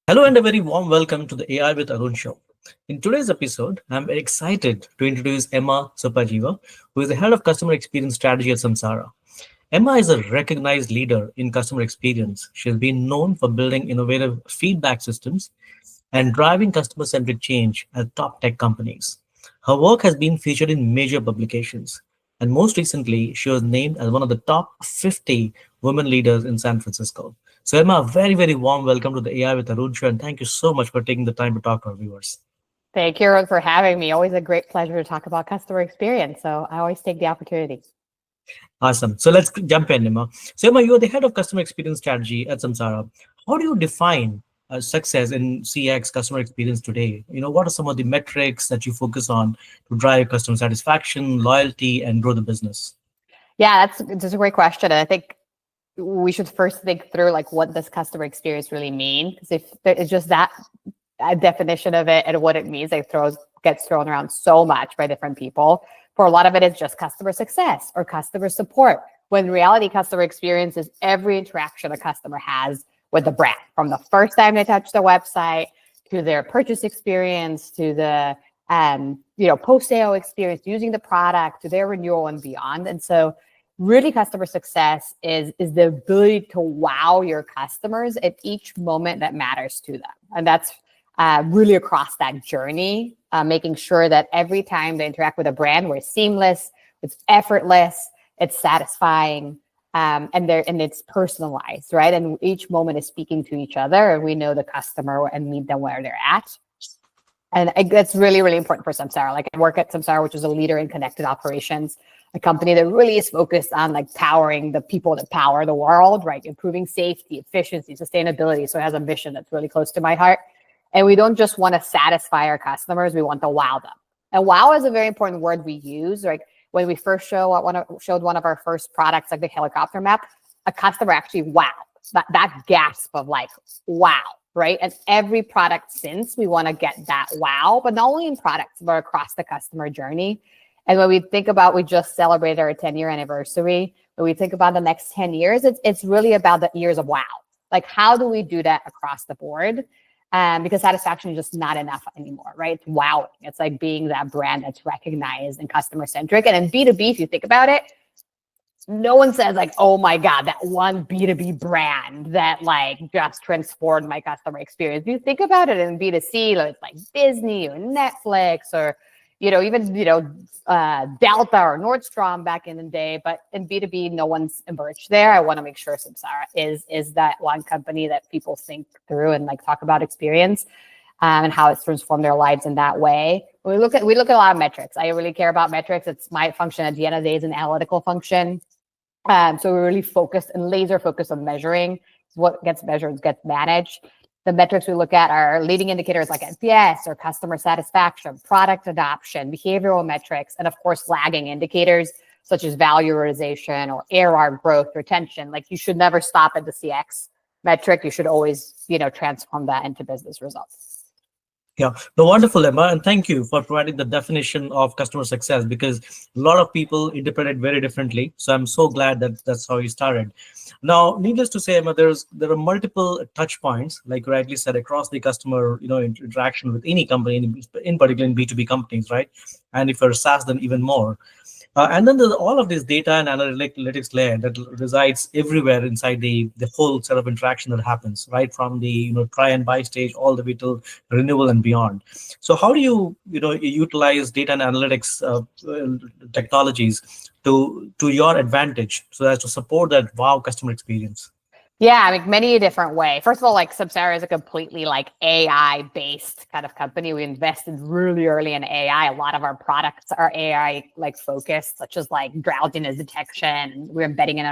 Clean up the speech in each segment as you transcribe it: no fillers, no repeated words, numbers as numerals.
Hello and a very warm welcome to the AI with Arun show. In today's episode, I'm very excited to introduce Emma Sopadjieva, who is the head of customer experience strategy at Samsara. Emma is a recognized leader in customer experience. She has been known for building innovative feedback systems and driving customer-centric change at top tech companies. Her work has been featured in major publications, and most recently, she was named as one of the top 50 women leaders in San Francisco. So, Emma, a very, very warm welcome to the AI with Arun show, and thank you so much for taking the time to talk to our viewers. Thank you, Ron, for having me. Always a great pleasure to talk about customer experience. So I always take the opportunity. Awesome. So let's jump in, Emma. So, Emma, you're the head of customer experience strategy at Samsara. How do you define success in CX customer experience today? What are some of the metrics that you focus on to drive customer satisfaction, loyalty, and grow the business? Yeah, that's a great question. And I think we should first think through like what does customer experience really mean? Because if it's just that a definition of it and what it means, gets thrown around so much by different people. For a lot of it, it's just customer success or customer support. When in reality, customer experience is every interaction a customer has with the brand, from the first time they touch the website to their purchase experience to the post-sale experience, using the product to their renewal and beyond. And so really customer success is the ability to wow your customers at each moment that matters to them. And that's really across that journey, making sure that every time they interact with a brand, we're seamless, it's effortless, it's satisfying, and it's personalized, right? And each moment is speaking to each other, and we know the customer and meet them where they're at. And that's really, really important for Samsara. Like, I work at Samsara, which is a leader in connected operations, a company that really is focused on like powering the people that power the world, right? Improving safety, efficiency, sustainability. So it has a mission that's really close to my heart. And we don't just want to satisfy our customers, we want to wow them. And wow is a very important word we use. Like when we first showed one of our first products, like the helicopter map, a customer actually wow. That gasp of like, wow, right? And every product since, we want to get that wow, but not only in products, but across the customer journey. And when we think about, we just celebrated our 10-year anniversary. When we think about the next 10 years, it's really about the years of wow. Like, how do we do that across the board? Because satisfaction is just not enough anymore, right? It's wowing. It's like being that brand that's recognized and customer-centric. And in B2B, if you think about it, no one says like, oh my God, that one B2B brand that like just transformed my customer experience. If you think about it in B2C, it's like Disney or Netflix or, even, Delta or Nordstrom back in the day. But in B2B, no one's emerged there. I want to make sure Samsara is that one company that people think through and like talk about experience and how it's transformed their lives in that way. We look at a lot of metrics. I really care about metrics. It's my function at the end of the day, is an analytical function. So we're really focused and laser focused on measuring. What gets measured gets managed. The metrics we look at are leading indicators like NPS or customer satisfaction, product adoption, behavioral metrics, and of course, lagging indicators such as value realization or ARR growth, retention. Like, you should never stop at the CX metric. You should always, transform that into business results. Yeah, no, wonderful, Emma, and thank you for providing the definition of customer success, because a lot of people interpret it very differently. So I'm so glad that that's how you started. Now, needless to say, Emma, there are multiple touch points, like you rightly said, across the customer, interaction with any company, in particular in B2B companies, right? And if you're SaaS, then even more. And then there's all of this data and analytics layer that resides everywhere inside the whole set of interaction that happens, right from the try and buy stage all the way to renewal and beyond. So how do you utilize data and analytics technologies to your advantage so as to support that wow customer experience? Yeah, I mean, many different way. First of all, like Samsara is a completely like AI-based kind of company. We invested really early in AI. A lot of our products are AI like focused, such as like drowsiness detection. We're embedding it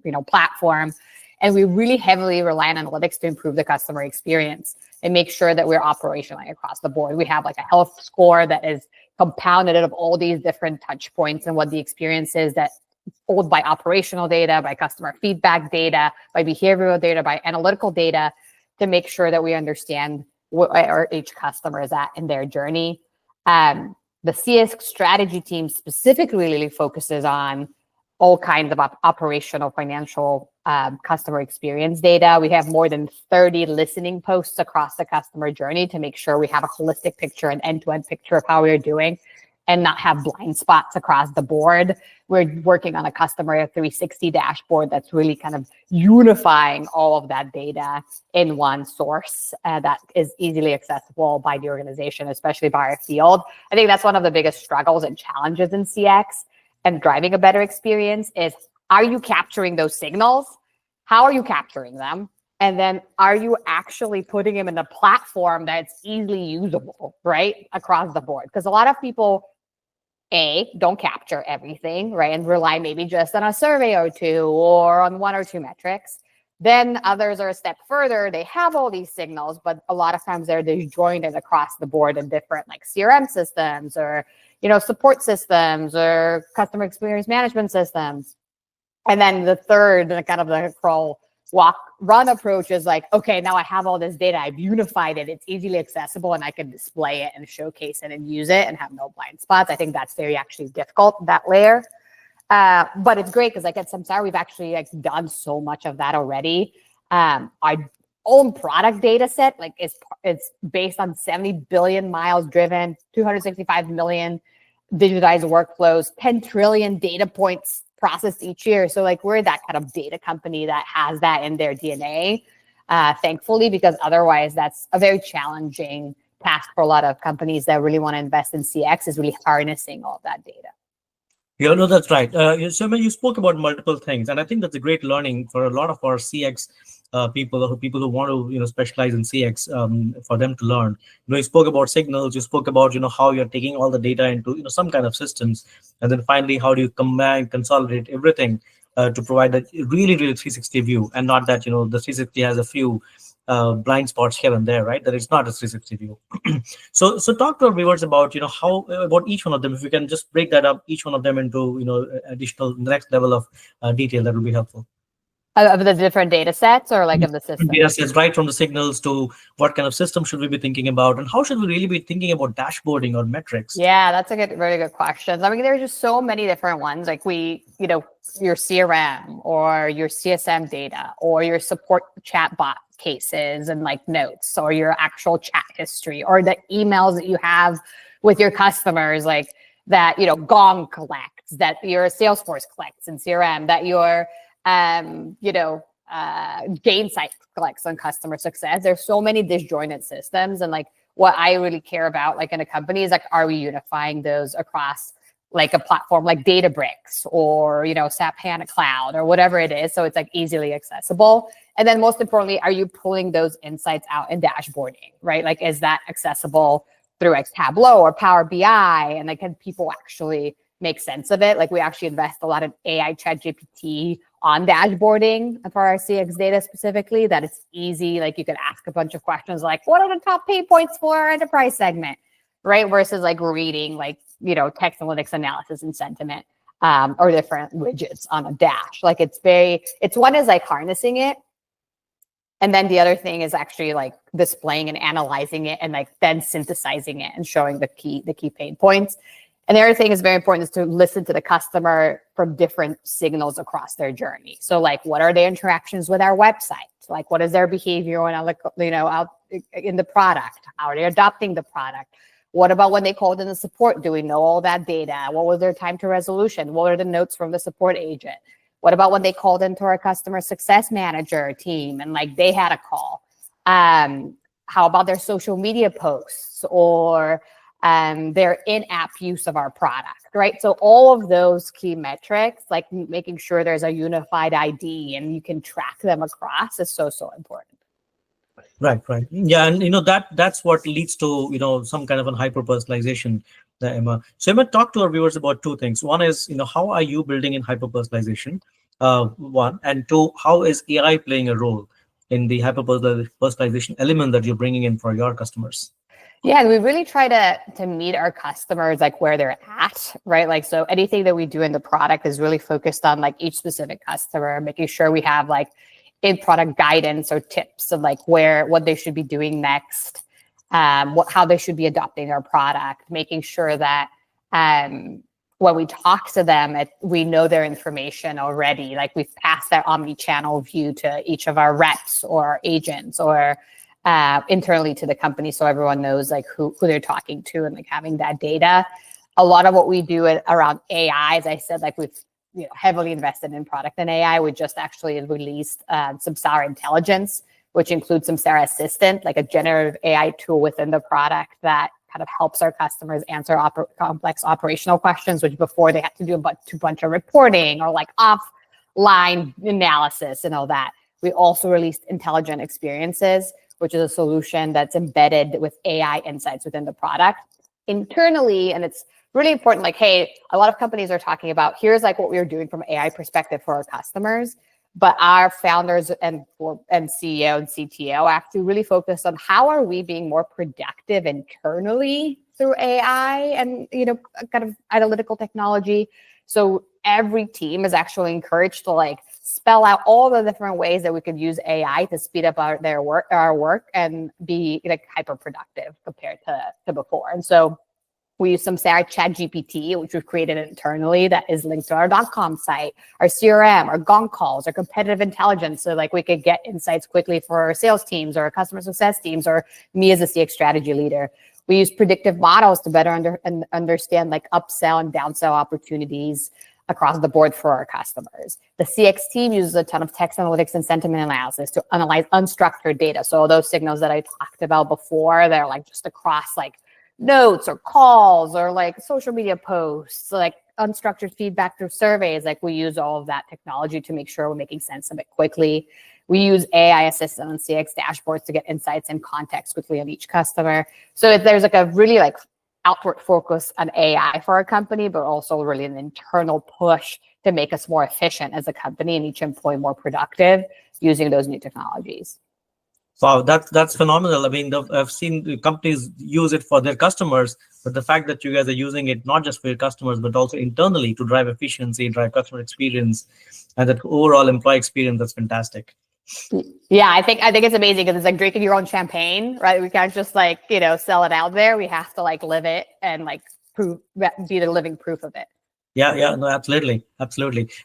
in our platform, and we really heavily rely on analytics to improve the customer experience and make sure that we're operationally across the board. We have like a health score that is compounded of all these different touch points and what the experience is that pulled by operational data, by customer feedback data, by behavioral data, by analytical data, to make sure that we understand where each customer is at in their journey. The CS strategy team specifically really focuses on all kinds of operational, financial, customer experience data. We have more than 30 listening posts across the customer journey to make sure we have a holistic picture, an end-to-end picture of how we're doing, and not have blind spots across the board. We're working on a customer 360 dashboard that's really kind of unifying all of that data in one source that is easily accessible by the organization, especially by our field. I think that's one of the biggest struggles and challenges in CX and driving a better experience is, are you capturing those signals? How are you capturing them? And then are you actually putting them in a platform that's easily usable, right, across the board? Because a lot of people, don't capture everything, right, and rely maybe just on a survey or two or on one or two metrics. Then others are a step further. They have all these signals, but a lot of times they're disjointed across the board in different like CRM systems or, support systems or customer experience management systems. And then the third, kind of the crawl, walk, run approach is like, okay, now I have all this data. I've unified it. It's easily accessible and I can display it and showcase it and use it and have no blind spots. I think that's very actually difficult, that layer. But it's great because like at Samsara, we've actually like done so much of that already. Our own product data set, like it's based on 70 billion miles driven, 265 million digitized workflows, 10 trillion data points processed each year. So like we're that kind of data company that has that in their DNA, thankfully, because otherwise that's a very challenging task for a lot of companies that really want to invest in CX is really harnessing all of that data. Yeah, no, that's right. So when you spoke about multiple things, and I think that's a great learning for a lot of our CX people who want to specialize in CX, for them to learn. You spoke about signals. You spoke about how you're taking all the data into some kind of systems, and then finally how do you combine, consolidate everything to provide that really 360 view, and not that the 360 has a few blind spots here and there, right? That it's not a 360 view. So talk to our viewers about how about each one of them. If you can just break that up, each one of them into additional next level of detail, that would be helpful. Of the different data sets or like of the system? Data sets, right from the signals to what kind of system should we be thinking about, and how should we really be thinking about dashboarding or metrics? Yeah, that's a very good question. I mean, there's just so many different ones. Like your CRM or your CSM data or your support chatbot cases and like notes or your actual chat history or the emails that you have with your customers, like that, Gong collects, that your Salesforce collects in CRM, that your, Gainsight collects on customer success. There's so many disjointed systems. And like what I really care about, like in a company is like, are we unifying those across like a platform like Databricks or, SAP HANA Cloud or whatever it is. So it's like easily accessible. And then most importantly, are you pulling those insights out in dashboarding, right? Like, is that accessible through like Tableau or Power BI? And like, can people actually make sense of it? Like we actually invest a lot in AI ChatGPT on dashboarding for our CX data specifically, that it's easy. Like you could ask a bunch of questions like, what are the top pain points for our enterprise segment, right? Versus like reading like, text analytics analysis and sentiment or different widgets on a dash. Like it's one is like harnessing it. And then the other thing is actually like displaying and analyzing it and like then synthesizing it and showing the key pain points. And the other thing is very important is to listen to the customer from different signals across their journey. So like, what are their interactions with our website? Like, what is their behavior when out in the product? How are they adopting the product? What about when they called in the support? Do we know all that data? What was their time to resolution? What are the notes from the support agent? What about when they called into our customer success manager team and like they had a call? How about their social media posts or their in-app use of our product, right? So all of those key metrics, like making sure there's a unified ID and you can track them across is so important. Right. Yeah, and that's what leads to some kind of a hyper personalization, Emma. So Emma, talk to our viewers about two things. One is how are you building in hyper personalization? One, and two, how is AI playing a role in the hyper personalization element that you're bringing in for your customers? Yeah, we really try to meet our customers like where they're at, right? Like, so anything that we do in the product is really focused on like each specific customer, making sure we have like in-product guidance or tips of like what they should be doing next, how they should be adopting our product, making sure that when we talk to them, we know their information already. Like we've passed that omni-channel view to each of our reps or agents or internally to the company, so everyone knows like who they're talking to and like having that data. A lot of what we do around AI, as I said, like we've heavily invested in product and AI. We just actually released Samsara Intelligence, which includes Samsara Assistant, like a generative AI tool within the product that kind of helps our customers answer complex operational questions, which before they had to do a bunch of reporting or like offline analysis and all that. We also released Intelligent Experiences, which is a solution that's embedded with AI insights within the product internally. And it's really important, like, hey, a lot of companies are talking about, here's like what we're doing from an AI perspective for our customers. But our founders and CEO and CTO actually really focus on how are we being more productive internally through AI and kind of analytical technology. So every team is actually encouraged to like spell out all the different ways that we could use AI to speed up our work and be like hyper productive compared to before. And so we use Samsara ChatGPT, which we've created internally that is linked to our .com site, our CRM, our Gong calls, our competitive intelligence. So like we could get insights quickly for our sales teams or our customer success teams or me as a CX strategy leader. We use predictive models to better understand like upsell and downsell opportunities across the board for our customers. The CX team uses a ton of text analytics and sentiment analysis to analyze unstructured data. So those signals that I talked about before, they're like just across like notes or calls or like social media posts, like unstructured feedback through surveys. Like we use all of that technology to make sure we're making sense of it quickly. We use AI assistant and CX dashboards to get insights and context quickly on each customer. So there's like a really like outward focus on AI for our company, but also really an internal push to make us more efficient as a company and each employee more productive using those new technologies. Wow, that's phenomenal. I mean, I've seen the companies use it for their customers, but the fact that you guys are using it not just for your customers, but also internally to drive efficiency, drive customer experience, and that overall employee experience, that's fantastic. Yeah, I think it's amazing because it's like drinking your own champagne, right? We can't just like, sell it out there. We have to like live it and like be the living proof of it. Yeah, no, absolutely.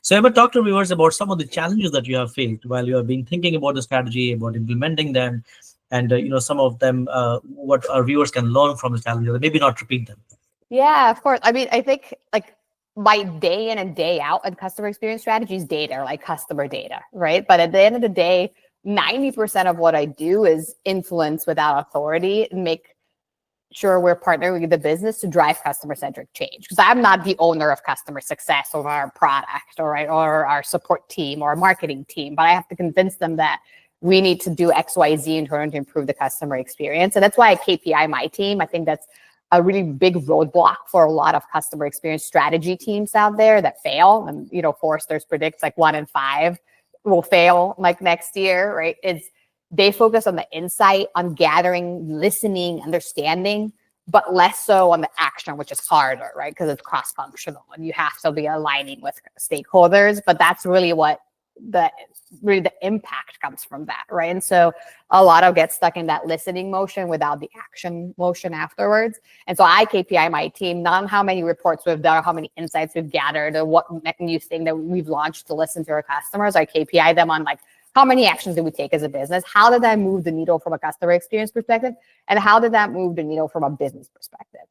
So Emma, talk to viewers about some of the challenges that you have faced while you have been thinking about the strategy, about implementing them, and some of them, what our viewers can learn from the challenges, and maybe not repeat them. Yeah, of course. I mean, I think like my day in and day out and customer experience strategies data, like customer data, right? But at the end of the day, 90% of what I do is influence without authority and make sure we're partnering with the business to drive customer-centric change. Because I'm not the owner of customer success or our product or our support team or our marketing team, but I have to convince them that we need to do X, Y, Z in order to improve the customer experience. And that's why I KPI my team. I think that's a really big roadblock for a lot of customer experience strategy teams out there that fail. And, Forrester's predicts like 1 in 5 will fail like next year, right? They focus on the insight, on gathering, listening, understanding, but less so on the action, which is harder, right? Because it's cross-functional and you have to be aligning with stakeholders. But that's really what the impact comes from that, right? And so a lot of get stuck in that listening motion without the action motion afterwards. And so I KPI my team, not on how many reports we've done or how many insights we've gathered or what new thing that we've launched to listen to our customers. I KPI them on like, how many actions did we take as a business? How did that move the needle from a customer experience perspective? And how did that move the needle from a business perspective?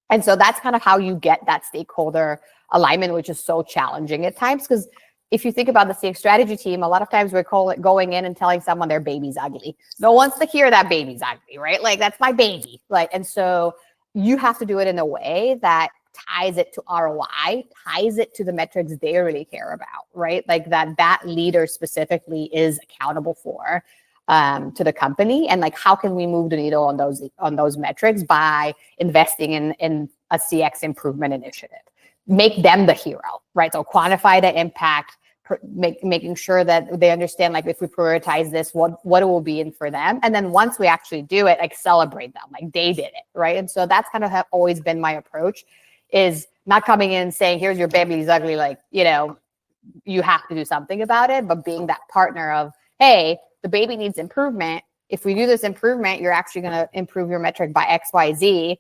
And so that's kind of how you get that stakeholder alignment, which is so challenging at times. Because if you think about the CX strategy team, a lot of times we're going in and telling someone their baby's ugly. No one wants to hear that baby's ugly, right? Like, that's my baby. And so you have to do it in a way that ties it to ROI, ties it to the metrics they really care about, right? Like that leader specifically is accountable for to the company. And like, how can we move the needle on those metrics by investing in a CX improvement initiative? Make them the hero, right? So quantify the impact, making sure that they understand, like, if we prioritize this, what it will be in for them. And then once we actually do it, like, celebrate them, like they did it, right? And so that's kind of always been my approach, is not coming in and saying, here's your baby's ugly, like, you have to do something about it, but being that partner of, hey, the baby needs improvement. If we do this improvement, you're actually going to improve your metric by X, Y, Z.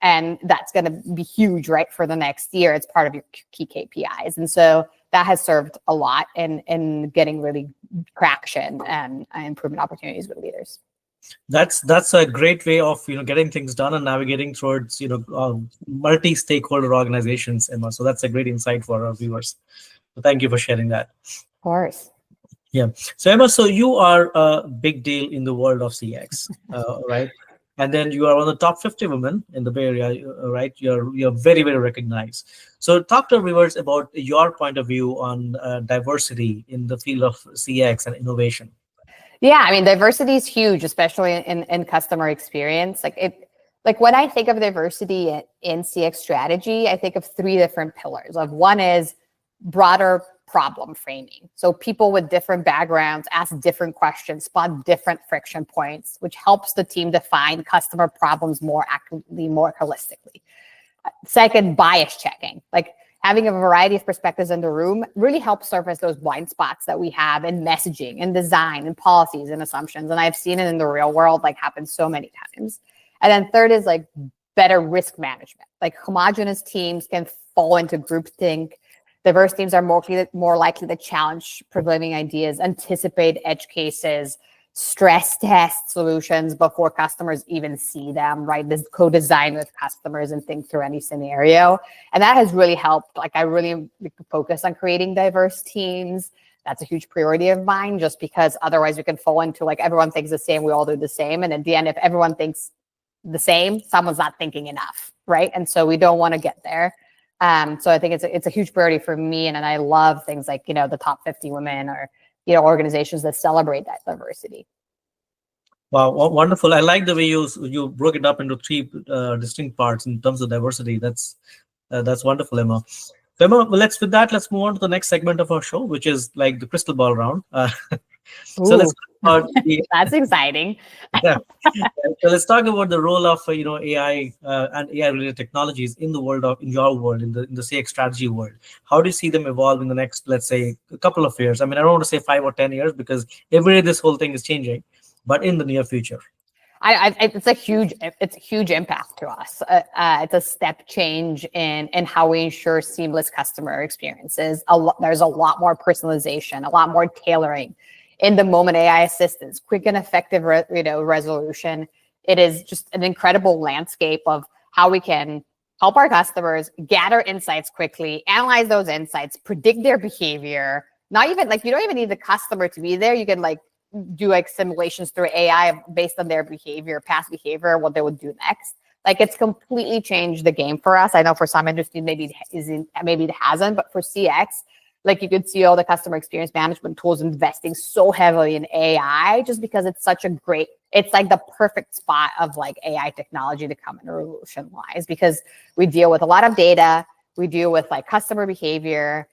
And that's going to be huge, right, for the next year. It's part of your key KPIs. And so that has served a lot in getting really traction and improvement opportunities with leaders. That's a great way of getting things done and navigating towards multi-stakeholder organizations, Emma. So that's a great insight for our viewers. So thank you for sharing that. Of course. Yeah. So Emma, so you are a big deal in the world of CX, right? And then you are one of the top 50 women in the Bay Area, right? You're very, very recognized. So talk to our viewers about your point of view on diversity in the field of CX and innovation. Yeah, I mean, diversity is huge, especially in customer experience. Like when I think of diversity in CX strategy, I think of three different pillars. Of one is broader problem framing. So people with different backgrounds ask different questions, spot different friction points, which helps the team define customer problems more accurately, more holistically. Second, bias checking. Like having a variety of perspectives in the room really helps surface those blind spots that we have in messaging and design and policies and assumptions. And I've seen it in the real world, like happen so many times. And then third is like better risk management. Like homogenous teams can fall into groupthink. Diverse teams are more likely to challenge prevailing ideas, anticipate edge cases, stress test solutions before customers even see them, right? This co-design with customers and think through any scenario. And that has really helped. Like I really focus on creating diverse teams. That's a huge priority of mine, just because otherwise we can fall into like everyone thinks the same, we all do the same. And at the end, if everyone thinks the same, someone's not thinking enough, right? And so we don't want to get there. So I think it's a huge priority for me, and I love things like the top 50 women or organizations that celebrate that diversity. Wow, wonderful! I like the way you broke it up into three distinct parts in terms of diversity. That's wonderful, Emma. So Emma, let's move on to the next segment of our show, which is like the crystal ball round. So let's talk about that's exciting. Yeah. So let's talk about the role of AI and AI related technologies in the world in your world in the CX strategy world. How do you see them evolve in the next, let's say, a couple of years? I mean, I don't want to say 5 or 10 years because every day this whole thing is changing, but in the near future. It's a huge impact to us. It's a step change in how we ensure seamless customer experiences. There's a lot more personalization, a lot more tailoring. In the moment AI assistance, quick and effective resolution. It is just an incredible landscape of how we can help our customers gather insights quickly, analyze those insights, predict their behavior. Not even like you don't even need the customer to be there. You can like do like simulations through AI based on their behavior, past behavior, what they would do next. Like it's completely changed the game for us. I know for some industries maybe it hasn't, but for CX, like you could see all the customer experience management tools investing so heavily in AI just because it's like the perfect spot of like AI technology to come and revolutionize, because we deal with a lot of data, we deal with like customer behavior,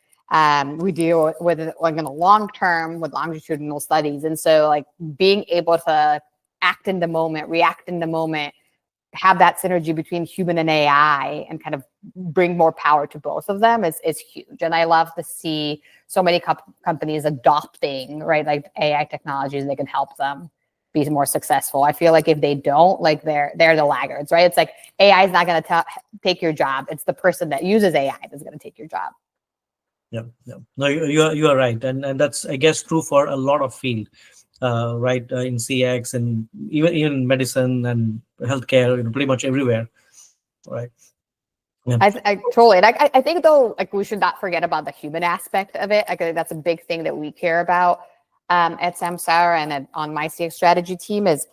we deal with like in the long term with longitudinal studies. And so like being able to act in the moment, react in the moment, have that synergy between human and AI and kind of bring more power to both of them is huge. And I love to see so many companies adopting, right, like AI technologies that can help them be more successful. I feel like if they don't, like they're the laggards, right? It's like AI is not going to take your job. It's the person that uses AI that's going to take your job. Yeah. No, you are right, and that's I guess true for a lot of field. Right, in CX and even medicine and healthcare, pretty much everywhere, right? Yeah. I totally. And I think though, like we should not forget about the human aspect of it. I think that's a big thing that we care about at Samsara and on my CX strategy team is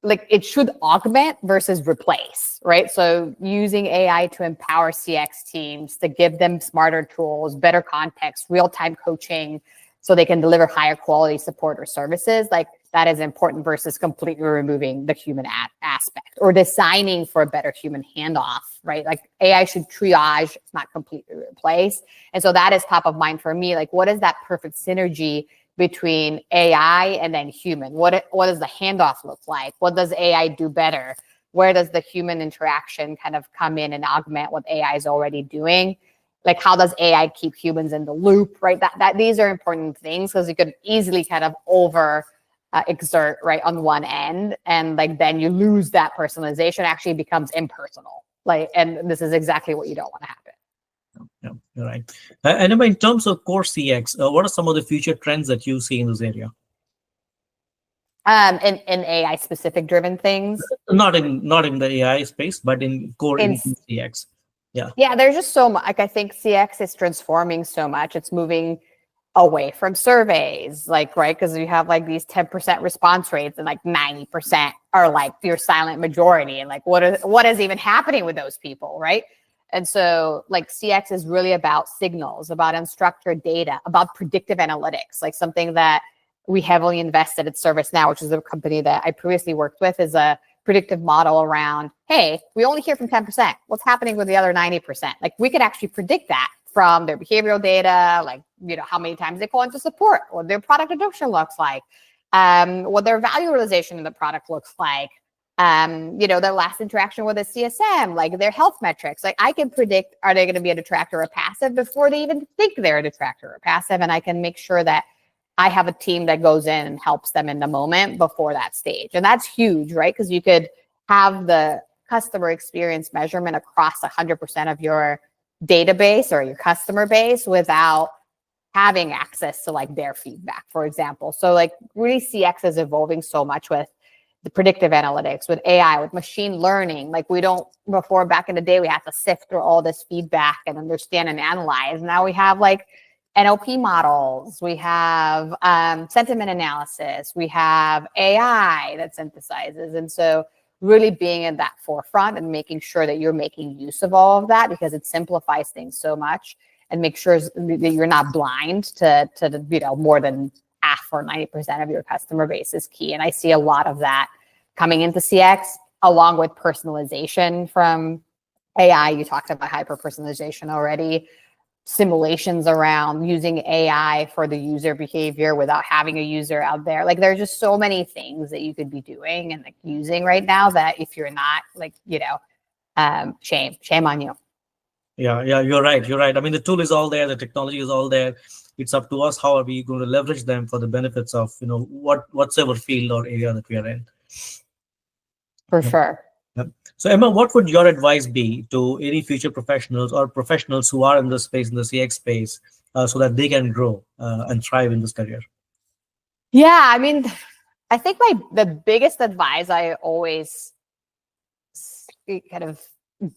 like it should augment versus replace, right? So using AI to empower CX teams, to give them smarter tools, better context, real-time coaching, so they can deliver higher quality support or services, like that is important versus completely removing the human aspect or designing for a better human handoff, right? Like AI should triage, not completely replace. And so that is top of mind for me. Like what is that perfect synergy between AI and then human? What does the handoff look like? What does AI do better? Where does the human interaction kind of come in and augment what AI is already doing? Like how does AI keep humans in the loop, right? That these are important things because you could easily kind of exert right on one end, and like then you lose that personalization, actually becomes impersonal, like, and this is exactly what you don't want to happen. Yeah, you're right. And Emma, in terms of core CX, what are some of the future trends that you see in this area? In AI specific driven things, Not in the AI space, but in core in in CX. Yeah. yeah, there's just so much. Like, I think CX is transforming so much. It's moving away from surveys, like, right, because you have like these 10% response rates and like 90% are like your silent majority, and like what is even happening with those people, right? And so like CX is really about signals, about unstructured data, about predictive analytics, like something that we heavily invested at ServiceNow, which is a company that I previously worked with, is a predictive model around, hey, we only hear from 10%. What's happening with the other 90%? Like, we could actually predict that from their behavioral data, like, how many times they call into support, what their product adoption looks like, what their value realization in the product looks like, their last interaction with a CSM, like their health metrics. Like, I can predict, are they going to be a detractor or passive before they even think they're a detractor or passive? And I can make sure that I have a team that goes in and helps them in the moment before that stage. And that's huge, right? Because you could have the customer experience measurement across 100% of your database or your customer base without having access to like their feedback, for example. So like really CX is evolving so much with the predictive analytics, with AI, with machine learning. Like, before, back in the day, we had to sift through all this feedback and understand and analyze. Now we have like NLP models, we have sentiment analysis, we have AI that synthesizes. And so really being in that forefront and making sure that you're making use of all of that, because it simplifies things so much, and make sure that you're not blind to more than half or 90% of your customer base is key. And I see a lot of that coming into CX, along with personalization from AI. You talked about hyper-personalization already. Simulations around using AI for the user behavior without having a user out there. Like, there's just so many things that you could be doing and like using right now that if you're not, like, shame on you. Yeah, you're right. You're right. I mean, the tool is all there, the technology is all there. It's up to us how are we going to leverage them for the benefits of whatsoever field or area that we are in. For Yeah. sure. Yeah. So Emma, what would your advice be to any future professionals or professionals who are in the space, in the CX space, so that they can grow and thrive in this career? Yeah, I mean, I think the biggest advice I always kind of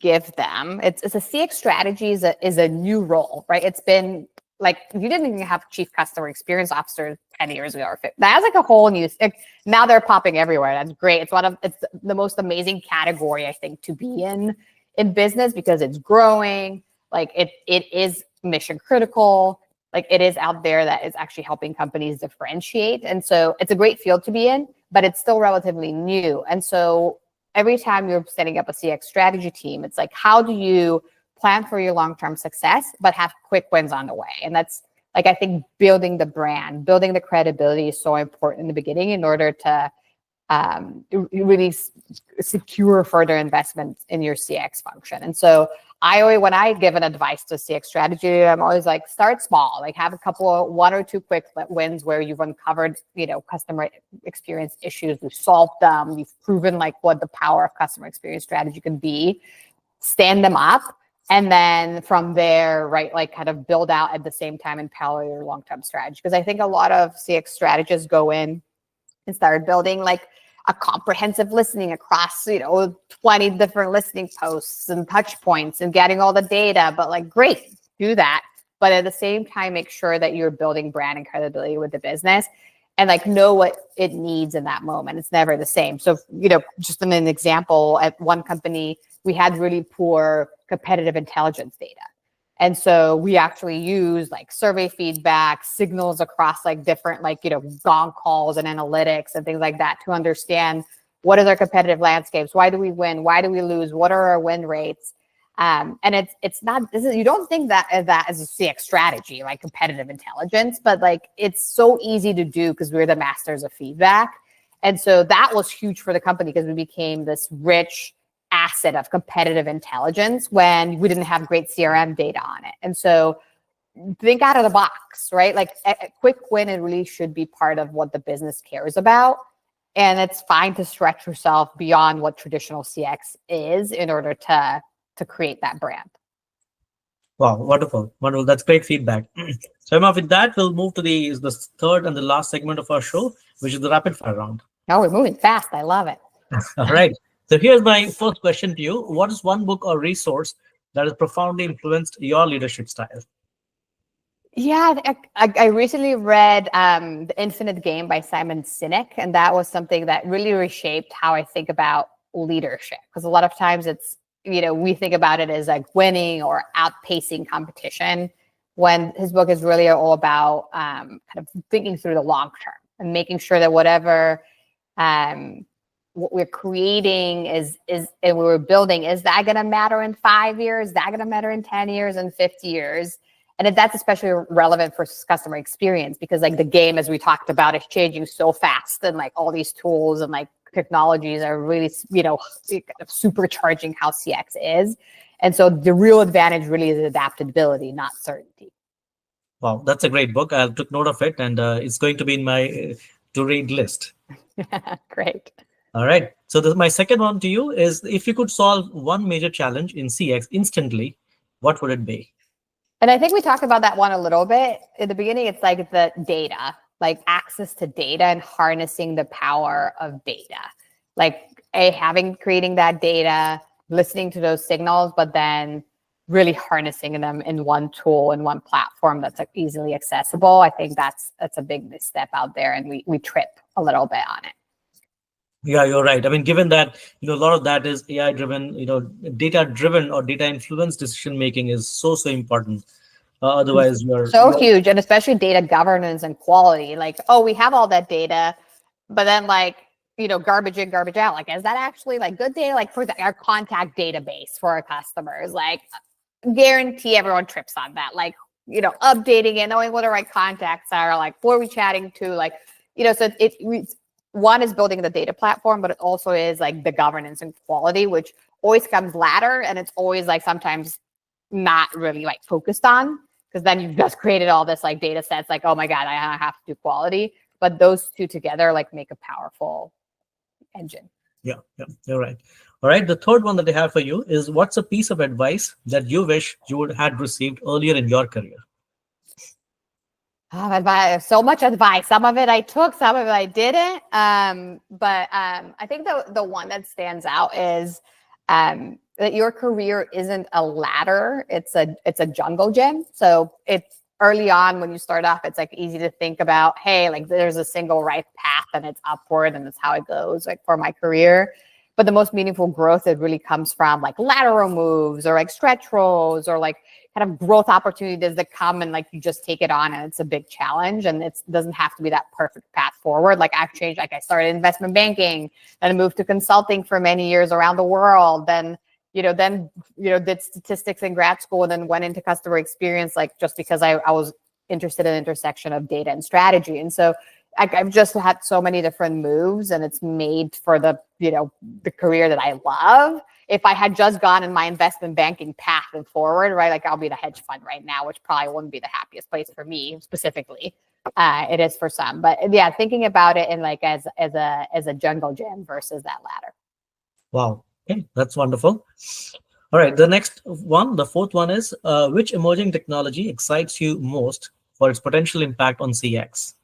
give them, it's a CX strategy is a new role, right? It's been like, you didn't even have chief customer experience officer 10 years ago or 15. That's like a whole new, like, now they're popping everywhere. That's great. It's the most amazing category, I think, to be in business, because it's growing. Like, it is mission critical. Like, it is out there that is actually helping companies differentiate. And so it's a great field to be in, but it's still relatively new. And so every time you're setting up a CX strategy team, it's like, how do you plan for your long-term success, but have quick wins on the way? And that's, like, I think building the brand, building the credibility is so important in the beginning in order to really secure further investments in your CX function. And so when I give an advice to CX strategy, I'm always like, start small, like have one or two quick wins where you've uncovered, customer experience issues, you've solved them, you've proven like what the power of customer experience strategy can be, stand them up. And then from there, right, like kind of build out at the same time and power your long-term strategy. Because I think a lot of CX strategists go in and start building like a comprehensive listening across, 20 different listening posts and touch points and getting all the data. But like, great, do that. But at the same time, make sure that you're building brand and credibility with the business, and like know what it needs in that moment. It's never the same. So, just in an example, at one company, we had really poor competitive intelligence data. And so we actually use like survey feedback, signals across like different, gong calls and analytics and things like that to understand what is our competitive landscapes, why do we win, why do we lose, what are our win rates. And it's not, you don't think that as a CX strategy, like competitive intelligence, but like it's so easy to do because we're the masters of feedback. And so that was huge for the company because we became this rich asset of competitive intelligence when we didn't have great CRM data on it. And so think out of the box, right? Like a quick win, it really should be part of what the business cares about. And it's fine to stretch yourself beyond what traditional CX is in order to create that brand. Wow, wonderful, wonderful. That's great feedback. So, Emma, with that, we'll move to the third and the last segment of our show, which is the rapid fire round. Oh, we're moving fast. I love it. All right. So, here's my first question to you: what is one book or resource that has profoundly influenced your leadership style? Yeah, I recently read The Infinite Game by Simon Sinek, and that was something that really reshaped how I think about leadership. Because a lot of times it's, we think about it as like winning or outpacing competition, when his book is really all about kind of thinking through the long term and making sure that whatever what we're creating is and we're building, is that going to matter in 5 years? Is that going to matter in 10 years and 50 years? And that's especially relevant for customer experience, because like the game, as we talked about, is changing so fast, and like all these tools and like technologies are really, kind of supercharging how CX is. And so the real advantage really is adaptability, not certainty. Wow, that's a great book. I took note of it, and it's going to be in my to read list. Great. All right. So my second one to you is: if you could solve one major challenge in CX instantly, what would it be? And I think we talked about that one a little bit in the beginning. It's like the data, like access to data and harnessing the power of data. Like creating that data, listening to those signals, but then really harnessing them in one tool and one platform that's like easily accessible. I think that's a big misstep out there, and we trip a little bit on it. Yeah, you're right. I mean, given that, a lot of that is AI driven, data driven or data influenced decision making is so important. Otherwise, So huge, and especially data governance and quality. Like, oh, we have all that data, but then like, garbage in, garbage out. Like, is that actually like good data? Like for our contact database for our customers, like guarantee everyone trips on that. Like, updating it, knowing what the right contacts are, like who are we chatting to, like, so it's one is building the data platform, but it also is like the governance and quality, which always comes latter, and it's always like sometimes not really like focused on, because then you've just created all this like data sets, like, oh my God, I have to do quality. But those two together like make a powerful engine. Yeah, you're right. All right. The third one that I have for you is: what's a piece of advice that you wish you would had received earlier in your career? Oh, advice, so much advice. Some of it I took, some of it I didn't. But I think the one that stands out is that your career isn't a ladder; it's a jungle gym. So it's early on when you start off, it's like easy to think about, hey, like there's a single right path and it's upward and that's how it goes, like for my career. But the most meaningful growth, it really comes from like lateral moves or like stretch roles or like kind of growth opportunities that come and like you just take it on, and it's a big challenge, and it doesn't have to be that perfect path forward. Like I've changed, like I started investment banking, then I moved to consulting for many years around the world, then did statistics in grad school, and then went into customer experience, like just because I was interested in the intersection of data and strategy. And so I've just had so many different moves, and it's made for the career that I love. If I had just gone in my investment banking path and forward, right, like I'll be the hedge fund right now, which probably wouldn't be the happiest place for me specifically. It is for some, but yeah, thinking about it in like as a jungle gym versus that ladder. Wow. Okay, that's wonderful. All right. The next one, the fourth one is: which emerging technology excites you most for its potential impact on CX?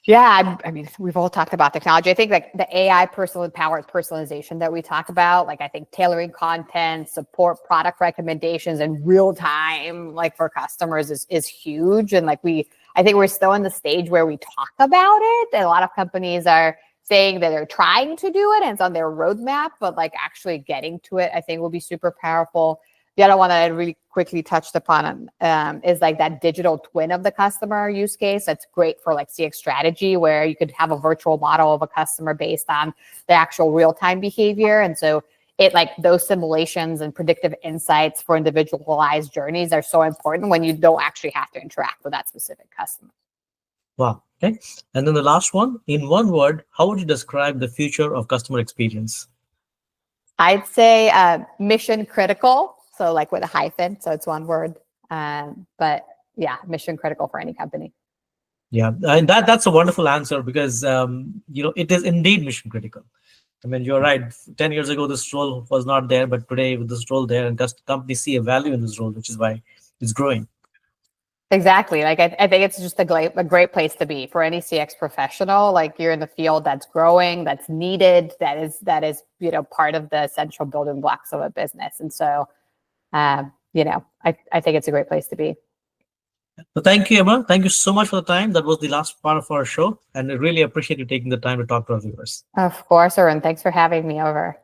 Yeah, I mean, we've all talked about technology. I think like the AI powered personalization that we talk about, like I think tailoring content, support product recommendations in real time, like for customers is huge. And like I think we're still in the stage where we talk about it. And a lot of companies are saying that they're trying to do it and it's on their roadmap, but like actually getting to it, I think will be super powerful. The other one that I really quickly touched upon is like that digital twin of the customer use case. That's great for like CX strategy, where you could have a virtual model of a customer based on the actual real-time behavior. And so it like those simulations and predictive insights for individualized journeys are so important when you don't actually have to interact with that specific customer. Wow. Okay. And then the last one: in one word, how would you describe the future of customer experience? I'd say mission critical. So like with a hyphen, so it's one word. But yeah, mission critical for any company. Yeah, and that's a wonderful answer because it is indeed mission critical. I mean, you're right. 10 years ago, this role was not there, but today with this role there, and companies see a value in this role, which is why it's growing. Exactly. Like I think it's just a great place to be for any CX professional. Like you're in the field that's growing, that's needed, that is part of the essential building blocks of a business. And so, I think it's a great place to be. So thank you, Emma. Thank you so much for the time. That was the last part of our show, and I really appreciate you taking the time to talk to our viewers. Of course, Arun. Thanks for having me over.